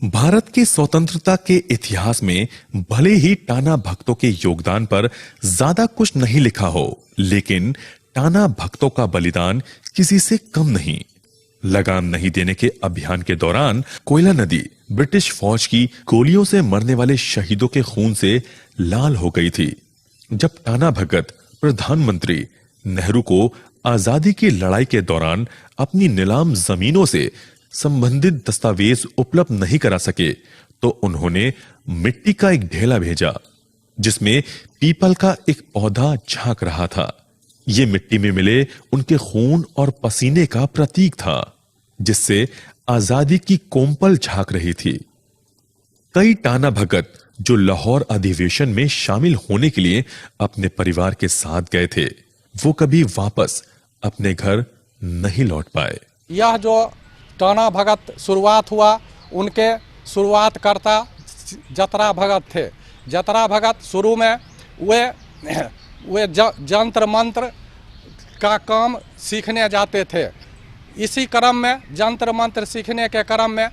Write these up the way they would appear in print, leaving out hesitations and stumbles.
भारत के स्वतंत्रता के इतिहास में भले ही टाना भक्तों के योगदान पर ज्यादा कुछ नहीं लिखा हो, लेकिन टाना भक्तों का बलिदान किसी से कम नहीं। लगाम नहीं देने के अभियान के दौरान कोयला नदी ब्रिटिश फौज की गोलियों से मरने वाले शहीदों के खून से लाल हो गई थी। जब टाना भगत प्रधानमंत्री नेहरू को आजादी की लड़ाई के दौरान अपनी नीलाम जमीनों से संबंधित दस्तावेज उपलब्ध नहीं करा सके, तो उन्होंने मिट्टी का एक ढेला भेजा जिसमें पीपल का एक पौधा झांक रहा था। ये मिट्टी में मिले उनके खून और पसीने का प्रतीक था, जिससे आजादी की कोंपल झांक रही थी। कई टाना भगत जो लाहौर अधिवेशन में शामिल होने के लिए अपने परिवार के साथ गए थे, वो कभी वापस अपने घर नहीं लौट पाए। यह जो टाना भगत शुरुआत हुआ, उनके शुरुआत करता जतरा भगत थे। जतरा भगत शुरू में वे जंत्र मंत्र का काम सीखने जाते थे। इसी क्रम में जंत्र मंत्र सीखने के क्रम में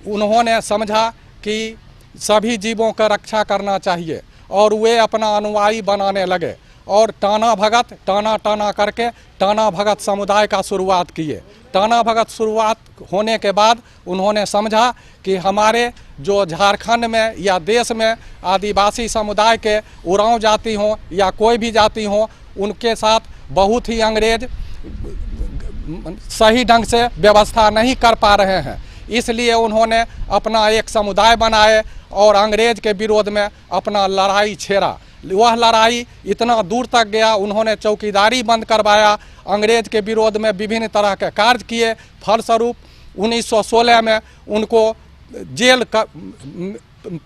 उन्होंने समझा कि सभी जीवों का रक्षा करना चाहिए और वे अपना अनुयायी बनाने लगे और टाना भगत टाना करके टाना भगत समुदाय का शुरुआत किए। टाना भगत शुरुआत होने के बाद उन्होंने समझा कि हमारे जो झारखंड में या देश में आदिवासी समुदाय के उरांव जाति हों या कोई भी जाति हों, उनके साथ बहुत ही अंग्रेज सही ढंग से व्यवस्था नहीं कर पा रहे हैं। इसलिए उन्होंने अपना एक समुदाय बनाए और अंग्रेज के विरोध में अपना लड़ाई छेड़ा। वह लड़ाई इतना दूर तक गया, उन्होंने चौकीदारी बंद करवाया, अंग्रेज के विरोध में विभिन्न तरह के कार्य किए। फलस्वरूप 1916 में उनको जेल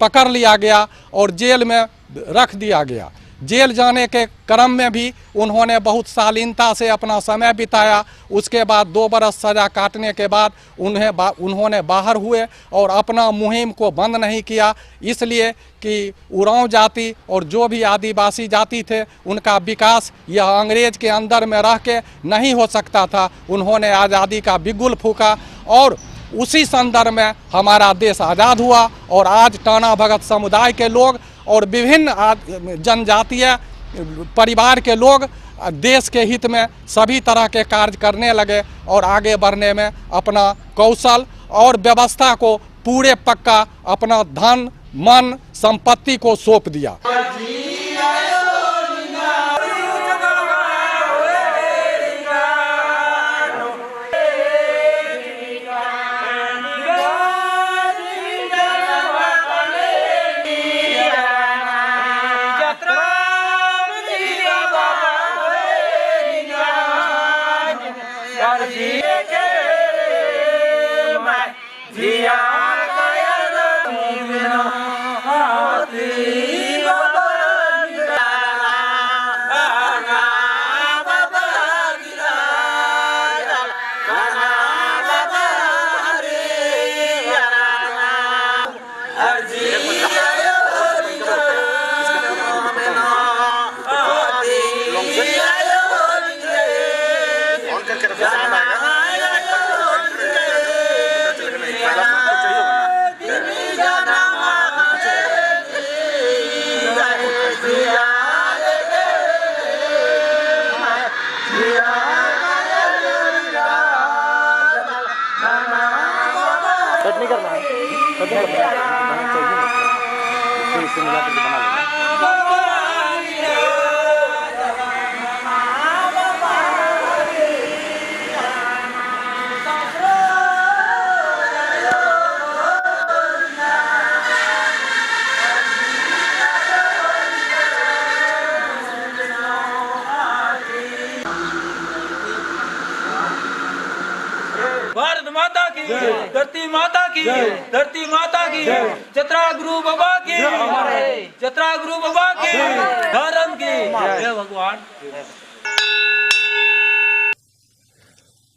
पकड़ लिया गया और जेल में रख दिया गया। जेल जाने के क्रम में भी उन्होंने बहुत शालीनता से अपना समय बिताया। उसके बाद 2 बरस सजा काटने के बाद उन्होंने बाहर हुए और अपना मुहिम को बंद नहीं किया, इसलिए कि उरांव जाति और जो भी आदिवासी जाति थे उनका विकास यह अंग्रेज के अंदर में रह के नहीं हो सकता था। उन्होंने आज़ादी का बिगुल फूंका और उसी संदर्भ में हमारा देश आज़ाद हुआ और आज टाना भगत समुदाय के लोग और विभिन्न जनजातीय परिवार के लोग देश के हित में सभी तरह के कार्य करने लगे और आगे बढ़ने में अपना कौशल और व्यवस्था को पूरे पक्का अपना धन मन संपत्ति को सौंप दिया। भारत माता की, धरती माता की, धरती माता की, जतरा गुरु बाबा की, जतरा गुरु बाबा की, धर्म की, जय भगवान।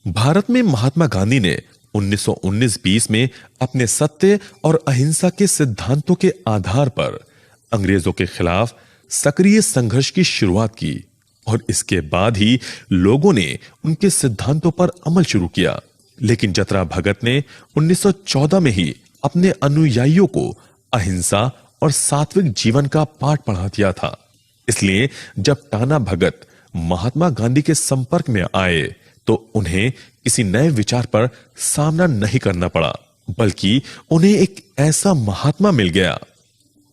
भारत में महात्मा गांधी ने 1919-20 में अपने सत्य और अहिंसा के सिद्धांतों के आधार पर अंग्रेजों के खिलाफ सक्रिय संघर्ष की शुरुआत की और इसके बाद ही लोगों ने उनके सिद्धांतों पर अमल शुरू किया। लेकिन जतरा भगत ने 1914 में ही अपने अनुयायियों को अहिंसा और सात्विक जीवन का पाठ पढ़ा दिया था। इसलिए जब टाना भगत महात्मा गांधी के संपर्क में आए तो उन्हें किसी नए विचार पर सामना नहीं करना पड़ा, बल्कि उन्हें एक ऐसा महात्मा मिल गया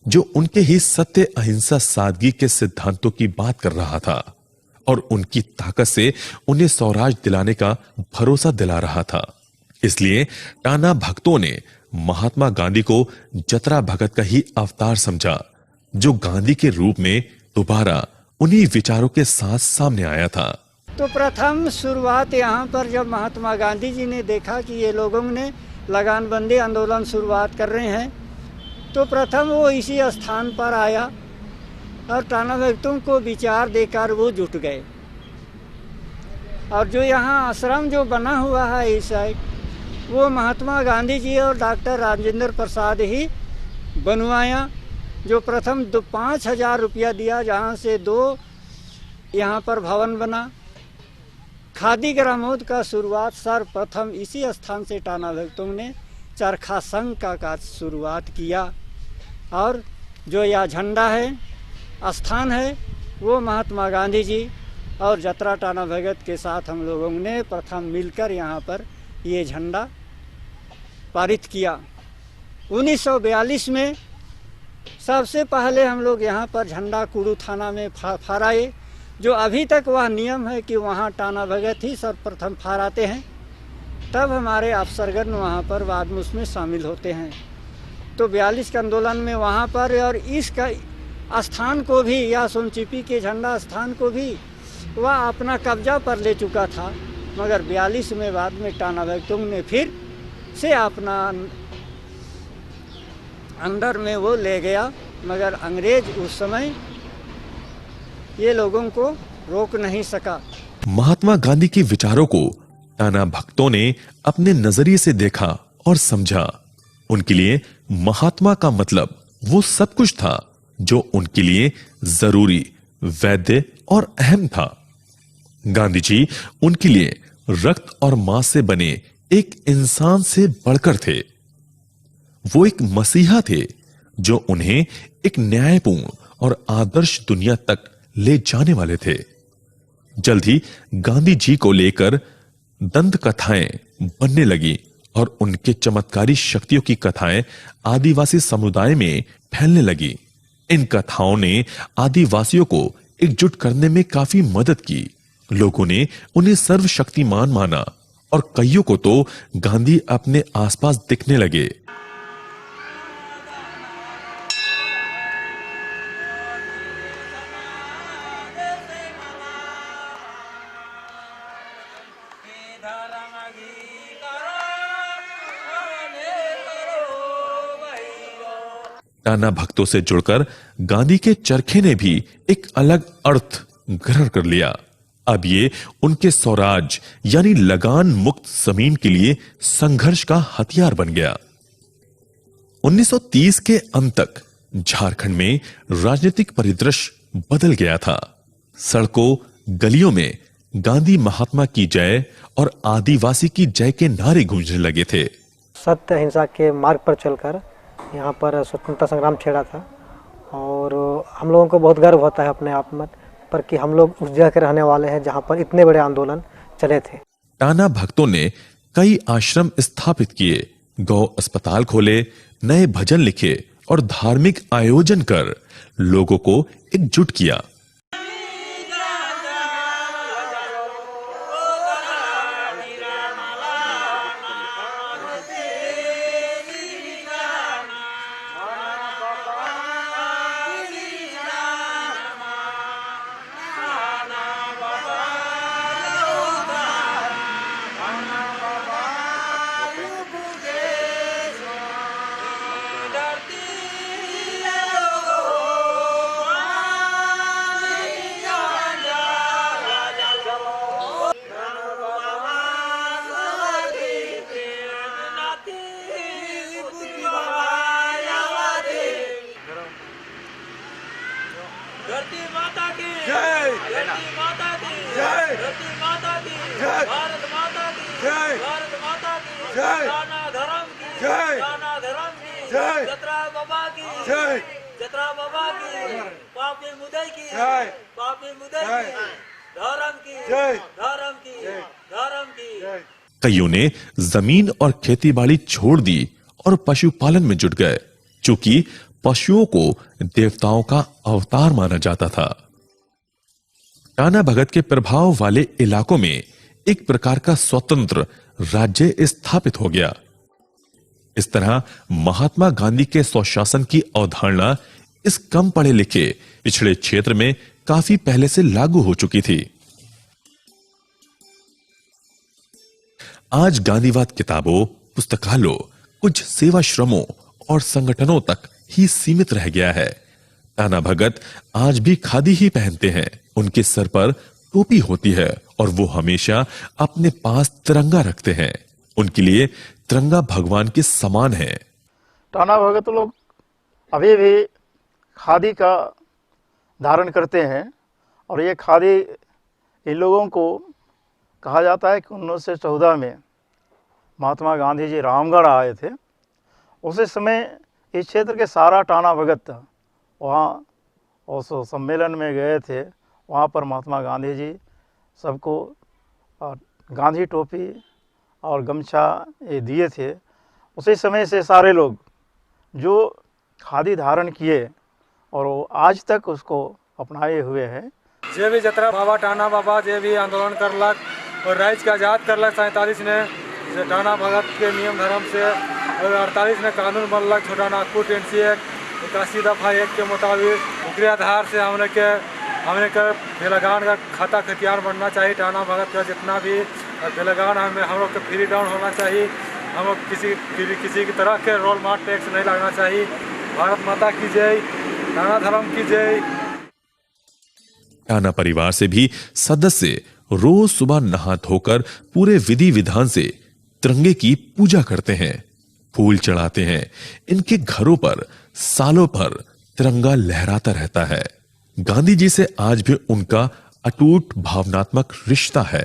जो उनके ही सत्य, अहिंसा, सादगी के सिद्धांतों की बात कर रहा था और उनकी ताकत से उन्हें स्वराज दिलाने का भरोसा दिला रहा था। इसलिए टाना भक्तों ने महात्मा गांधी को जतरा भगत का ही अवतार समझा, जो गांधी के रूप में दोबारा उन्हीं विचारों के साथ सामने आया था। तो प्रथम शुरुआत यहाँ पर जब महात्मा गांधी जी ने देखा कि ये लोगों ने लगानबंदी आंदोलन शुरुआत कर रहे हैं, तो प्रथम वो इसी स्थान पर आया और टाना भक्तों को विचार देकर वो जुट गए। और जो यहाँ आश्रम जो बना हुआ है इस साइड, वो महात्मा गांधी जी और डॉक्टर राजेंद्र प्रसाद ही बनवाया, जो प्रथम 5,000 रुपया दिया, जहाँ से 2 यहाँ पर भवन बना। खादी ग्रामोद का शुरुआत सर्वप्रथम इसी स्थान से टाना भक्तों ने चरखा संघ का शुरुआत किया। और जो यह झंडा है, स्थान है, वो महात्मा गांधी जी और जतरा टाना भगत के साथ हम लोगों ने प्रथम मिलकर यहाँ पर ये झंडा पारित किया। 1942 में सबसे पहले हम लोग यहाँ पर झंडा कुड़ू थाना में फहराए, जो अभी तक वह नियम है कि वहाँ टाना भगत ही सर्वप्रथम फहराते हैं, तब हमारे अफसरगण वहाँ पर बाद में उसमें शामिल होते हैं। तो 42 के आंदोलन में वहाँ पर और इसका स्थान को भी, या सोनचिपी के झंडा स्थान को भी वह अपना कब्जा पर ले चुका था, मगर 42 में बाद में टाना भगतों ने फिर से अपना अंदर में वो ले गया, मगर अंग्रेज उस समय ये लोगों को रोक नहीं सका। महात्मा गांधी के विचारों को टाना भक्तों ने अपने नजरिए से देखा और समझा। उनके लिए महात्मा का मतलब वो सब कुछ था जो उनके लिए जरूरी, वैध और अहम था। गांधी जी उनके लिए रक्त और मांस से बने एक इंसान से बढ़कर थे। वो एक मसीहा थे जो उन्हें एक न्यायपूर्ण और आदर्श दुनिया तक ले जाने वाले थे। जल्द ही गांधी जी को लेकर दंत कथाएं बनने लगी और उनके चमत्कारी शक्तियों की कथाएं आदिवासी समुदाय में फैलने लगी। इन कथाओं ने आदिवासियों को एकजुट करने में काफी मदद की। लोगों ने उन्हें सर्वशक्तिमान माना और कईयों को तो गांधी अपने आसपास दिखने लगे। टाना भक्तों से जुड़कर गांधी के चरखे ने भी एक अलग अर्थ ग्रहण कर लिया। अब ये उनके स्वराज यानी लगान मुक्त जमीन के लिए संघर्ष का हथियार बन गया। 1930 के अंत तक झारखंड में राजनीतिक परिदृश्य बदल गया था। सड़कों गलियों में गांधी महात्मा की जय और आदिवासी की जय के नारे गूंजने लगे थे। सत्य अहिंसा के मार्ग पर चलकर यहाँ पर स्वतंत्रता संग्राम छेड़ा था और हम लोगों को बहुत गर्व होता है अपने आप में पर कि हम लोग उस जगह के रहने वाले हैं जहाँ पर इतने बड़े आंदोलन चले थे। टाना भक्तों ने कई आश्रम स्थापित किए, गौ अस्पताल खोले, नए भजन लिखे और धार्मिक आयोजन कर लोगों को एकजुट किया। धरती माता की जय, धरती माता की जय, धरती माता की जय, भारत माता की जय, भारत माता की जय, नाना धर्म की जय, नाना धर्म जत्रा बाबा की जत्रा बाबा की पापी मुदई की पापी मुदई की धर्म की धर्म की धर्म की। कईयों ने जमीन और खेतीबाड़ी छोड़ दी और पशुपालन में जुट गए, चूंकि पशुओं को देवताओं का अवतार माना जाता था। टाना भगत के प्रभाव वाले इलाकों में एक प्रकार का स्वतंत्र राज्य स्थापित हो गया। इस तरह महात्मा गांधी के स्वशासन की अवधारणा इस कम पढ़े लिखे पिछड़े क्षेत्र में काफी पहले से लागू हो चुकी थी। आज गांधीवाद किताबों, पुस्तकालयों, कुछ सेवाश्रमों और संगठनों तक ही सीमित रह गया है। टाना भगत आज भी खादी ही पहनते हैं, उनके सर पर टोपी होती है और वो हमेशा अपने पास तिरंगा रखते हैं। उनके लिए तिरंगा भगवान के समान है। टाना भगत लोग अभी भी खादी का धारण करते हैं और ये खादी इन लोगों को कहा जाता है कि 1914 में महात्मा गांधी जी रामगढ़ आए थे। उसी समय इस क्षेत्र के सारा टाना भगत वहाँ उस सम्मेलन में गए थे। वहाँ पर महात्मा गांधी जी सबको गांधी टोपी और गमछा ये दिए थे। उसी समय से सारे लोग जो खादी धारण किए और वो आज तक उसको अपनाए हुए हैं। जे भी जतरा बाबा टाना बाबा जे भी आंदोलन करलक और राज्य का आज़ाद करलक 47 ने टाना भगत के नियम धर्म से, और 48 में कानून बनलक छोटा नागपुर टेंसी एक्ट 81 दफा 1 के मुताबिक। उनके आधार से हमने के बेलगान का खाता खतियान बनना चाहिए। टाना भगत का जितना भी बेलगान हम लोग का फ्री डाउन होना चाहिए। हम लोग किसी की तरह के रोल मार्ट टैक्स नहीं लगना चाहिए। भारत माता की जय, टाना धर्म की जय। टाना परिवार से भी सदस्य रोज सुबह नहा धोकर पूरे विधि विधान से तिरंगे की पूजा करते हैं, फूल चढ़ाते हैं। इनके घरों पर सालों भर तिरंगा लहराता रहता है। गांधी जी से आज भी उनका अटूट भावनात्मक रिश्ता है।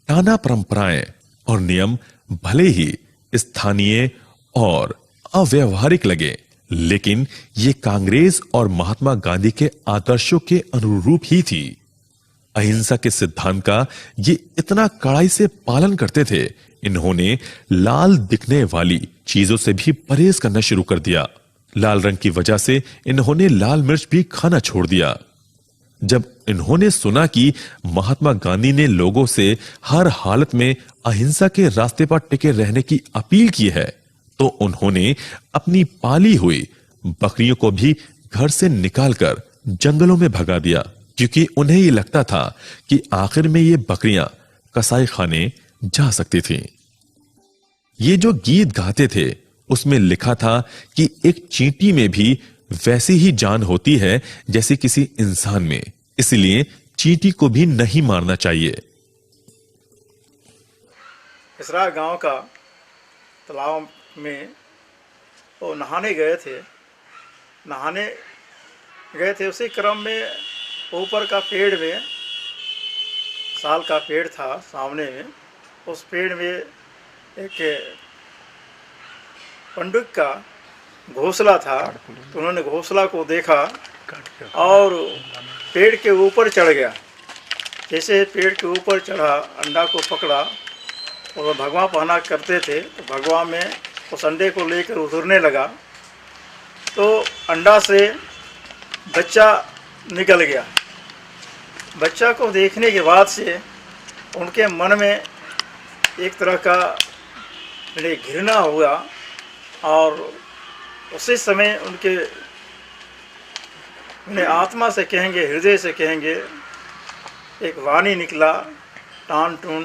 टाना परंपराएं और नियम भले ही स्थानीय और अव्यवहारिक लगे, लेकिन ये कांग्रेस और महात्मा गांधी के आदर्शों के अनुरूप ही थी। अहिंसा के सिद्धांत का ये इतना कड़ाई से पालन करते थे, इन्होंने लाल दिखने वाली चीजों से भी परहेज करना शुरू कर दिया। लाल रंग की वजह से इन्होंने लाल मिर्च भी खाना छोड़ दिया। जब इन्होंने सुना कि महात्मा गांधी ने लोगों से हर हालत में अहिंसा के रास्ते पर टिके रहने की अपील की है, तो उन्होंने अपनी पाली हुई बकरियों को भी घर से निकालकर जंगलों में भगा दिया, क्योंकि उन्हें ये लगता था कि आखिर में ये बकरियां कसाई खाने जा सकती थीं। ये जो गीत गाते थे उसमें लिखा था कि एक चींटी में भी वैसी ही जान होती है जैसे किसी इंसान में, इसलिए चींटी को भी नहीं मारना चाहिए। इसरा गांव का तालाब में वो नहाने गए थे। उसी क्रम में ऊपर का पेड़ में, साल का पेड़ था सामने में, उस पेड़ में एक पंडुक का घोंसला था। तो उन्होंने घोंसला को देखा और पेड़ के ऊपर चढ़ गया। जैसे पेड़ के ऊपर चढ़ा, अंडा को पकड़ा और भगवा पहना करते थे, तो भगवा में उस अंडे को लेकर उतरने लगा तो अंडा से बच्चा निकल गया। बच्चा को देखने के बाद से उनके मन में एक तरह का घृणा हुआ और उसी समय उनके आत्मा से कहेंगे, हृदय से कहेंगे, एक वाणी निकला, टान टून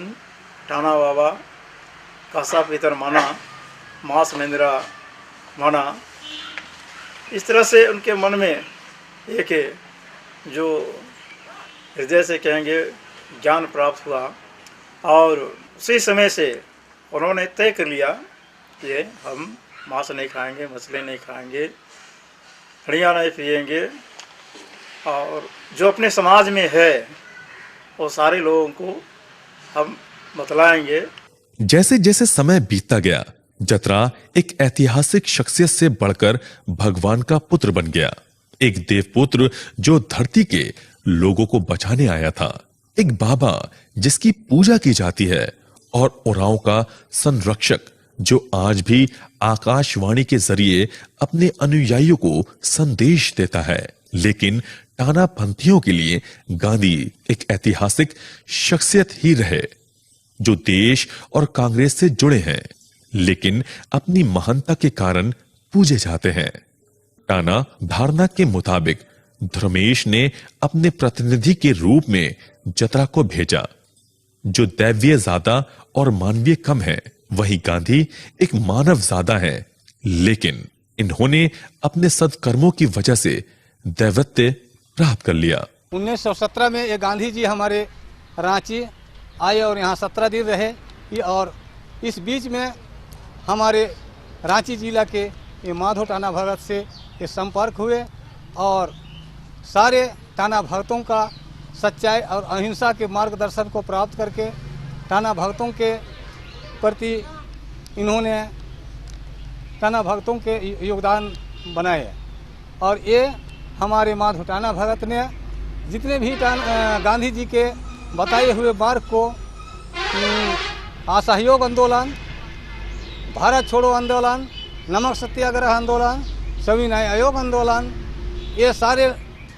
टाना बाबा कासा पितर माना मास मेंद्रा माना। इस तरह से उनके मन में एक जो हृदय से कहेंगे ज्ञान प्राप्त हुआ और उसी समय से उन्होंने तय कर लिया कि हम मांस नहीं खाएंगे, मछली नहीं खाएंगे, हड़ियाँ नहीं पिएंगे और जो अपने समाज में है वो सारे लोगों को हम बतलाएंगे। जैसे जैसे समय बीतता गया, जतरा एक ऐतिहासिक शख्सियत से बढ़कर भगवान का पुत्र बन गया, एक देवपुत्र जो धरती के लोगों को बचाने आया था, एक बाबा जिसकी पूजा की जाती है और उरांव का संरक्षक जो आज भी आकाशवाणी के जरिए अपने अनुयायियों को संदेश देता है। लेकिन टाना पंथियों के लिए गांधी एक ऐतिहासिक शख्सियत ही रहे जो देश और कांग्रेस से जुड़े हैं, लेकिन अपनी महानता के कारण पूजे जाते हैं। टाना धारणा के मुताबिक धर्मेश ने अपने प्रतिनिधि के रूप में जतरा को भेजा जो दैवीय ज्यादा और मानवीय कम है, वही गांधी एक मानव ज्यादा है, लेकिन इन्होंने अपने सत्कर्मों की वजह से दैवत्य प्राप्त कर लिया। 1917 में ये गांधी जी हमारे रांची आए और यहाँ 17 दिन रहे और इस बीच में हमारे रांची जिला के ये माधो टाना भगत से ये संपर्क हुए और सारे टाना भगतों का सच्चाई और अहिंसा के मार्गदर्शन को प्राप्त करके टाना भगतों के प्रति इन्होंने टाना भगतों के योगदान बनाए और ये हमारे माधो टाना भगत ने जितने भी गांधी जी के बताए हुए मार्ग को असहयोग आंदोलन, भारत छोड़ो आंदोलन, नमक सत्याग्रह आंदोलन, सविनय आयोग आंदोलन, ये सारे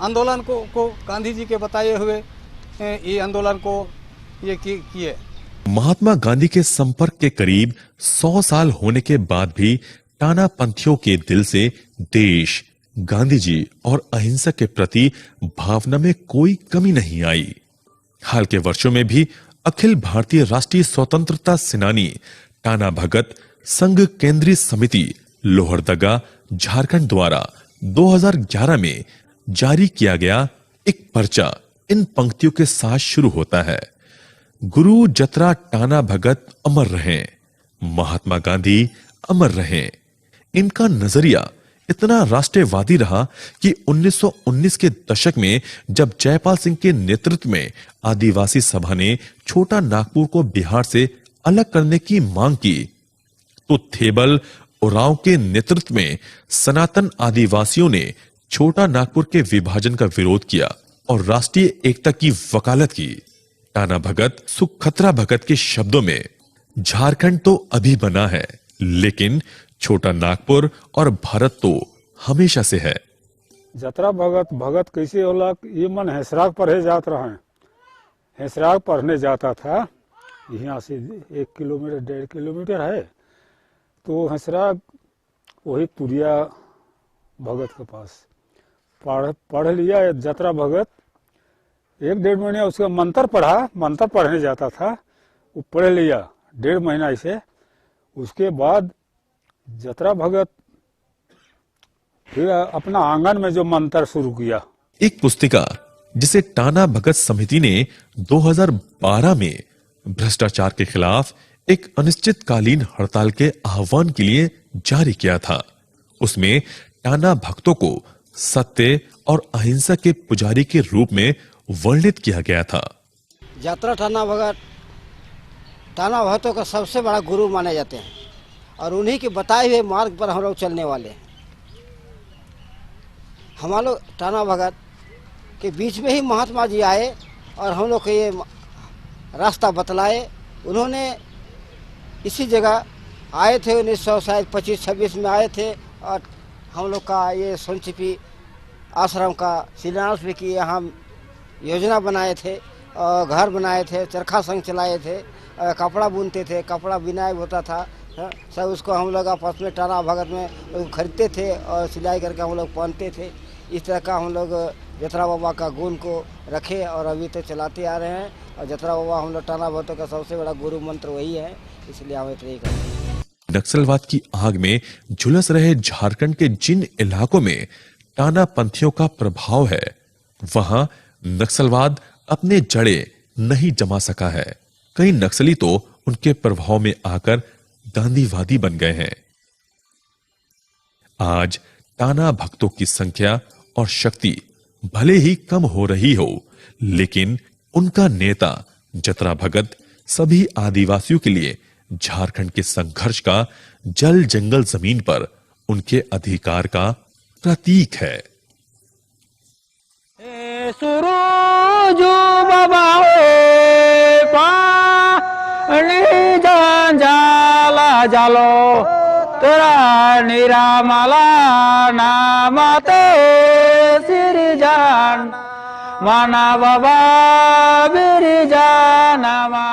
आंदोलन को गांधी जी के बताए हुए ये आंदोलन को ये किए। महात्मा गांधी के संपर्क के करीब 100 साल होने के बाद भी टाना पंथियों के दिल से देश, गांधी जी और अहिंसा के प्रति भावना में कोई कमी नहीं आई। हाल के वर्षों में भी अखिल भारतीय राष्ट्रीय स्वतंत्रता सेनानी टाना भगत संघ केंद्रीय समिति लोहरदगा झारखंड द्वारा 2011 में जारी किया गया एक पर्चा इन पंक्तियों के साथ शुरू होता है। गुरु जतरा टाना भगत अमर रहें, महात्मा गांधी अमर रहें। इनका नजरिया इतना राष्ट्रवादी रहा कि 1919 के दशक में जब जयपाल सिंह के नेतृत्व में आदिवासी सभा ने छोटा नागपुर को बिहार से अलग करने की मांग की, तो थेबल उरांव के नेतृत्व में सनातन आदिवासियों ने छोटा नागपुर के विभाजन का विरोध किया और राष्ट्रीय एकता की वकालत की। टाना भगत सुखतरा भगत के शब्दों में, झारखंड तो अभी बना है, लेकिन छोटा नागपुर और भारत तो हमेशा से है। जतरा भगत कैसे होला, ये मन हैसराग पढ़े जात रहा है। हैसराग पढ़ने जाता था, यहाँ से 1 किलोमीटर 1.5 किलोमीटर है, तो हैसराग वही तुरिया भगत के पास पढ़ लिया। जतरा भगत 1-1.5 महीने उसका मंत्र पढ़ा, मंत्र पढ़ने जाता था, वो पढ़ लिया 1.5 महीना ऐसे। उसके बाद जतरा भगत फिर अपना आंगन में जो मंत्र शुरू किया। एक पुस्तिका जिसे टाना भगत समिति ने 2012 में भ्रष्टाचार के खिलाफ एक अनिश्चितकालीन हड़ताल के आह्वान के लिए जारी किया था, उसमें टाना भक्तों को सत्य और अहिंसा के पुजारी के रूप में वर्णित किया गया था। जतरा टाना भगतों का सबसे बड़ा गुरु माने जाते हैं और उन्हीं के बताए हुए मार्ग पर हम लोग चलने वाले हैं। हम लोग टाना भगत के बीच में ही महात्मा जी आए और हम लोग को ये रास्ता बतलाए। उन्होंने इसी जगह आए थे, 1925-26 में आए थे और हम लोग का ये सोनचिपी आश्रम का शिलान्यास भी किए। हम योजना बनाए थे और घर बनाए थे, चरखा संघ चलाए थे, कपड़ा बुनते थे, कपड़ा बिनाई होता था, सब उसको हम लोग आपस में टाना भगत में खरीदते थे और सिलाई करके हम लोग पहनते थे। इस तरह का हम लोग जतरा बाबा का गुण को रखे और अभी तक चलाते आ रहे हैं। और जतरा बाबा हम लोग टाना भगतों का सबसे बड़ा गुरु मंत्र वही है, इसलिए हम इतना ही करते हैं। नक्सलवाद की आग में झुलस रहे झारखंड के जिन इलाकों में टाना पंथियों का प्रभाव है, वहां नक्सलवाद अपने जड़े नहीं जमा सका है। कई नक्सली तो उनके प्रभाव में आकर गांधीवादी बन गए हैं। आज टाना भक्तों की संख्या और शक्ति भले ही कम हो रही हो, लेकिन उनका नेता जतरा भगत सभी आदिवासियों के लिए झारखंड के संघर्ष का जल जंगल जमीन पर उनके अधिकार का प्रतीक है। सुरुजू बाबा पानी जाला जालो तेरा निरामला नामते सिरजान माना बाबा बिरजान मा